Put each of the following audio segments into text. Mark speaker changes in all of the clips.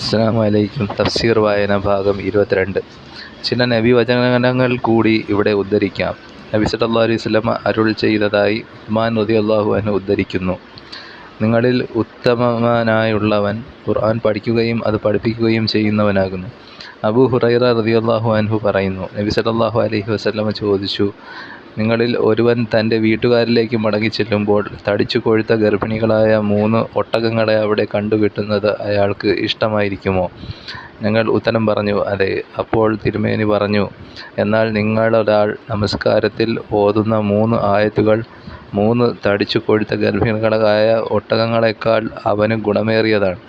Speaker 1: അസ്സലാമു അലൈക്കും. തഫ്സീർ വായന ഭാഗം 22. ചില നബി വചനങ്ങൾ കൂടി ഇവിടെ ഉദ്ധരിക്കാം. നബി സല്ലല്ലാഹു അലൈഹി വസല്ലം അരുൾ ചെയ്തതായി ഉസ്മാൻ റളിയല്ലാഹു അൻഹു ഉദ്ധരിക്കുന്നു: നിങ്ങളിൽ ഉത്തമനായുള്ളവൻ ഖുർആൻ പഠിക്കുകയും അത് പഠിപ്പിക്കുകയും ചെയ്യുന്നവനാകുന്നു. അബൂ ഹുറൈറ റളിയല്ലാഹു അൻഹു പറയുന്നു, നബി സല്ലല്ലാഹു അലൈഹി വസല്ലം ചോദിച്ചു: നിങ്ങളിൽ ഒരുവൻ തൻ്റെ വീട്ടുകാരിലേക്ക് മടങ്ങിച്ചെല്ലുമ്പോൾ തടിച്ചു കൊഴുത്ത ഗർഭിണികളായ 3 ഒട്ടകങ്ങളെ അവിടെ കണ്ടുകിട്ടുന്നത് അയാൾക്ക് ഇഷ്ടമായിരിക്കുമോ? ഞങ്ങൾ ഉത്തരം പറഞ്ഞു, അതെ. അപ്പോൾ തിരുമേനി പറഞ്ഞു, എന്നാൽ നിങ്ങളൊരാൾ നമസ്കാരത്തിൽ ഓതുന്ന 3 ആയത്തുകൾ 3 തടിച്ചു കൊഴുത്ത ഗർഭിണികളായ ഒട്ടകങ്ങളെക്കാൾ അവന് ഗുണമേറിയതാണ്.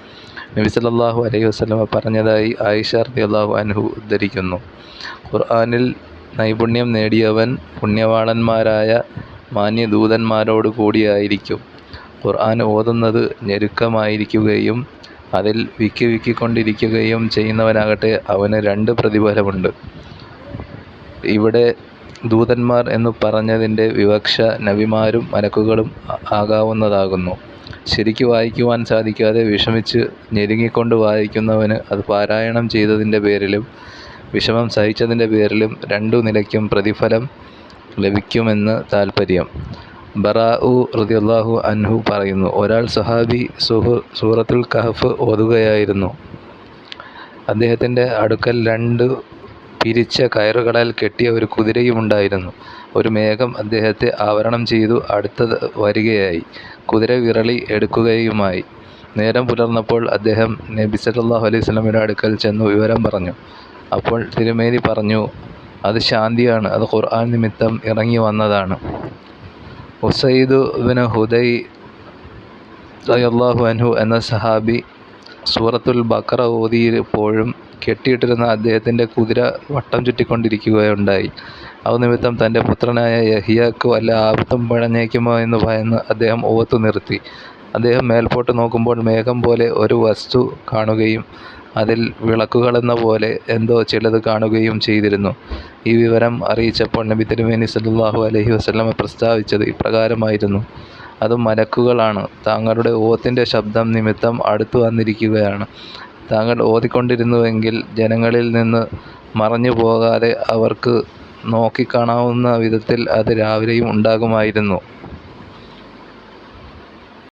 Speaker 1: നബി സല്ലല്ലാഹു അലൈഹി വസല്ലം പറഞ്ഞതായി ആയിഷ റളിയല്ലാഹു അൻഹു ഉദ്ധരിക്കുന്നു. ഖുർആനിൽ നൈപുണ്യം നേടിയവൻ പുണ്യവാളന്മാരായ മാന്യദൂതന്മാരോട് കൂടിയായിരിക്കും. ഖുർആൻ ഓതുന്നത് ഞെരുക്കമായിരിക്കുകയും അതിൽ വിക്കിക്കൊണ്ടിരിക്കുകയും ചെയ്യുന്നവനാകട്ടെ അവന് 2 പ്രതിഫലമുണ്ട്. ഇവിടെ ദൂതന്മാർ എന്നു പറഞ്ഞതിൻ്റെ വിവക്ഷ നബിമാരും മലക്കുകളും ആകാവുന്നതാകുന്നു. ശരിക്ക് വായിക്കുവാൻ സാധിക്കാതെ വിഷമിച്ച് ഞെരുങ്ങിക്കൊണ്ട് വായിക്കുന്നവന് അത് പാരായണം ചെയ്തതിൻ്റെ പേരിലും വിഷമം സഹിച്ചതിൻ്റെ പേരിലും 2 നിലയ്ക്കും പ്രതിഫലം ലഭിക്കുമെന്ന് താൽപ്പര്യം. ബറാഉ റളിയല്ലാഹു അൻഹു പറയുന്നു, ഒരാൾ സഹാബി സൂറത്തുൽ കഹ്ഫ് ഓതുകയായിരുന്നു. അദ്ദേഹത്തിൻ്റെ അടുക്കൽ 2 പിരിച്ച കയറുകളാൽ കെട്ടിയ ഒരു കുതിരയുമുണ്ടായിരുന്നു. ഒരു മേഘം അദ്ദേഹത്തെ ആവരണം ചെയ്തു അടുത്ത് വരികയായി. കുതിര വിറളി എടുക്കുകയുമായി. നേരം പുലർന്നപ്പോൾ അദ്ദേഹം നബി സല്ലല്ലാഹു അലൈഹി വസല്ലമയുടെ അടുക്കൽ ചെന്നു വിവരം പറഞ്ഞു. അപ്പോൾ തിരുമേനി പറഞ്ഞു, അത് ശാന്തിയാണ്, അത് ഖുർആൻ നിമിത്തം ഇറങ്ങി വന്നതാണ്. ഉസൈദ് ഇബ്നു ഹുദൈർ റളിയല്ലാഹു അൻഹു എന്ന സഹാബി സൂറത്തുൽ ബഖറ ഓതിയപ്പോഴും കെട്ടിയിട്ടിരുന്ന അദ്ദേഹത്തിൻ്റെ കുതിര വട്ടം ചുറ്റിക്കൊണ്ടിരിക്കുകയുണ്ടായി. അതുനിമിത്തം തൻ്റെ പുത്രനായ യഹ്യാക്ക് വല്ല ആപത്തും പിണഞ്ഞേക്കുമോ എന്ന് ഭയന്ന് അദ്ദേഹം ഓത്തു നിർത്തി. അദ്ദേഹം മേൽപോട്ട് നോക്കുമ്പോൾ മേഘം പോലെ ഒരു വസ്തു കാണുകയും അതിൽ വിളക്കുകളെന്ന പോലെ എന്തോ ചിലത് കാണുകയും ചെയ്തിരുന്നു. ഈ വിവരം അറിയിച്ചപ്പോൾ നബി തിരുമേനി സല്ലല്ലാഹു അലൈഹി വസല്ലം പ്രസ്താവിച്ചത് ഇപ്രകാരമായിരുന്നു: അത് മലക്കുകളാണ്. താങ്കളുടെ ഓത്തിൻ്റെ ശബ്ദം നിമിത്തം അടുത്തു വന്നിരിക്കുകയാണ്. താങ്കൾ ഓതിക്കൊണ്ടിരുന്നുവെങ്കിൽ ജനങ്ങളിൽ നിന്ന് മറഞ്ഞു പോകാതെ അവർക്ക് നോക്കിക്കാണാവുന്ന വിധത്തിൽ അത് രാവിലെയും ഉണ്ടാകുമായിരുന്നു.